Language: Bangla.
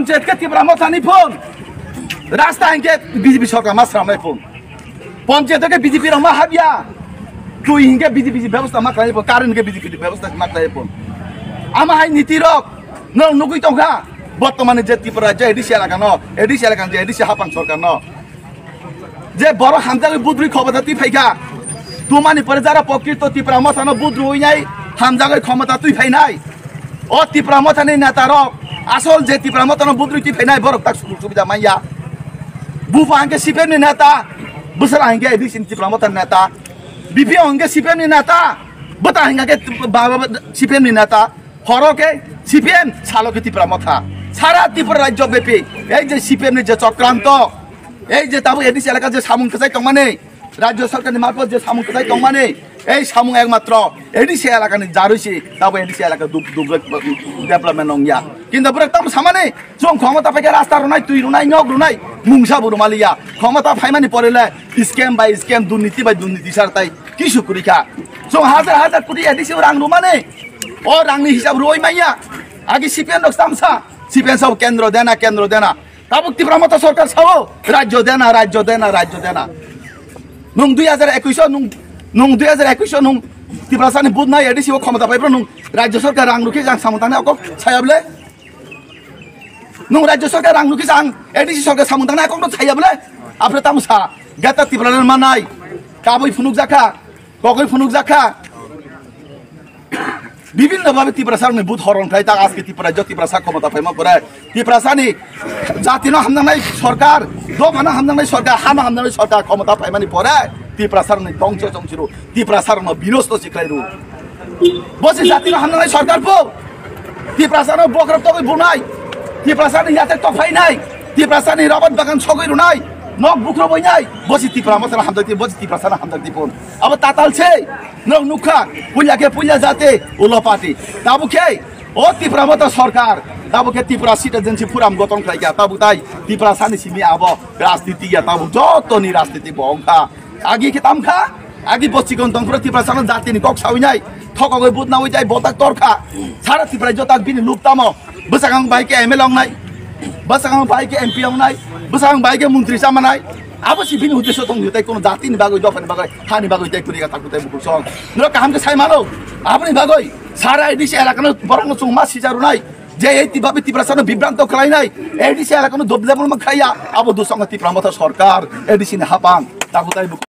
পঞ্চায়েত কে ত্রিপুরা মথানি ফোন রাস্তা আইনকে বিজেপি সরকার মাসরামনাই ফোন পঞ্চায়েত কে বিজেপি রমা হাবিয়া তুই হিংকে বিজেপি ব্যবস্থা মাকলাই ফোন কারেন্ট কে বিজেপি ব্যবস্থা মাকলাই ফোন আমা হাই নীতি রক নুকুই তংখা বর্তমানে যে ত্রিপুরা যে এডিসি এলাকা যে এডিসি হাপাং সরকার যে বড় হামজাকে বুদ্রি ক্ষমতা তুই ফাইকা তুমানি পরে যারা প্রকৃত ত্রিপুরা মথানো বুদ্রু হই নাই হামজাকে ক্ষমতা তুই ফাই নাই ও ত্রিপুরা মথানি নেতা রক আসল যে ত্রিপুরা মথানো বুদ্রু তুই ফাই নাই বড় তাক সুবিধা মাইয়া বুফা আঙ্কে সিপিএম নেতা বুসরা আঙ্কে এডিসি ত্রিপুরা মথান নেতা বিপি আঙ্কে সিপিএম নেতা বতা আঙ্কে সিপিএম নেতা হরকে সিপিএম সালকে ত্রিপুরা মথা সারা ত্রিপুরা রাজ্য ব্যাপী এই যে সিপিএম যে চক্রান্ত এই যে তাবো এডিসি এলাকা যে সামুং কেসাই টংমানে রাজ্য সরকারের মারফত যে সামুং কেসাই টংমানে এই সামুং একমাত্র এডিসি এলাকানি যা রয়েছে তাবো এডিসি এলাকা ডেভেলপমেন্ট নংয়া কিন্তু তাম সামানে जों ক্ষমতা পাইকে রাস্তা রুনাই তুই রুনাই নক রুনাই মুংসাবু রুমালিয়া ক্ষমতা ফাইমানি পড়েলে স্ক্যাম বাই স্ক্যাম দুর্নীতি বাই দুর্নীতি সারতাই কি সুকুরিখা जों হাজার হাজার কোটি এডিসি রাং রুমানে ও রাংনি হিসাব রই মাইয়া আগে সিপিএম রক তামসা সিপিএম সব কেন্দ্র দেনা তাবো ত্রিপুরা মথা সরকার সাও রাজ্য দেনা নুং 2021 নুং ত্রিপুরা সানি বুধ নাই এডিসি ও ক্ষমতা পাইব নুং রাজ্য সরকার রাং রুখে যাং সামতানে অক ছায়াবলে নুং রাজ্য সরকার রাং রুখে যাং এডিসি সরকার সামতানে অক ছায়াবলে আপনি তামসা গেতা ত্রিপুরা মানাই কাবই ফুনুক জাখা ককই ফুনুক জাখা বিভিন্ন ভাবে ত্রিপুরা সারনি বুধ হরণ খাই তা আজকে ত্রিপুরা সা ক্ষমতা পাইমা পরে ত্রিপুরা সানি জাতিনো হামদাংনাই সরকার দফানা হামদাংনাই সরকার হামদাংনাই সরকার ক্ষমতা পাইমানি পরে ত্রিপুরা সারনি ধ্বংস চংচিরু ত্রিপুরা সারন বিনষ্ট শিখাইরু বসে জাতিনো হামদাংনাই সরকার পো ত্রিপুরা সারন বকরব তকই বুনাই ত্রিপুরা সারনি ইয়াতে তফাই নাই ত্রিপুরা সারনি রবত বাগান ছগই রুনাই নক বুকর বইনাই বসি ত্রিপুরা মশলা হামদাতি বসি ত্রিপুরা সানা হামদাতি ফোন আবার তাতালছে নক নুখা পুইলা যাতে উলো পার্টি তাবুকে ও ত্রিপুরা মতো সরকার তাবুকে ত্রিপুরা সিটিজেনশিপ ফুরাম গঠন খাইয়া তাবু তাই ত্রিপুরা সানি সিমি আব রাজনীতি গিয়া তাবু যতনি রাজনীতি বংখা আগে কি তামখা আগে বসিকন তংপুরা ত্রিপুরা সানা জাতিনি কক সাউই নাই ঠকগই বুধ না হই যায় বতাক তরখা সারা ত্রিপুরা যতাক বিনি লুপতাম বসাগাং বাইকে এমএলএ অং নাই বসাগাং বাইকে এমপি অং নাই বসাগাং বাইকে মন্ত্রী সামা নাই আবো সিপিনি উদ্দেশ্য তং তাই কোনো জাতিনি বাগই দফানি বাগই হানি বাগই তাই কুরিয়া তাকু তাই বুকুর সং নর কাহামকে সাই মানো আপনি বাগই সারা এডিসি এলাকানো বরং সুমা সিজারু নাই যে এই ভাবে ত্রিপুরা সানা বিভ্রান্ত খাই নাই এডিসি এলাকানো দবজাবল খাইয়া আবো দুসঙ্গ ত্রিপুরা মথা সরকার এডিসি হাপাং তাকু তাই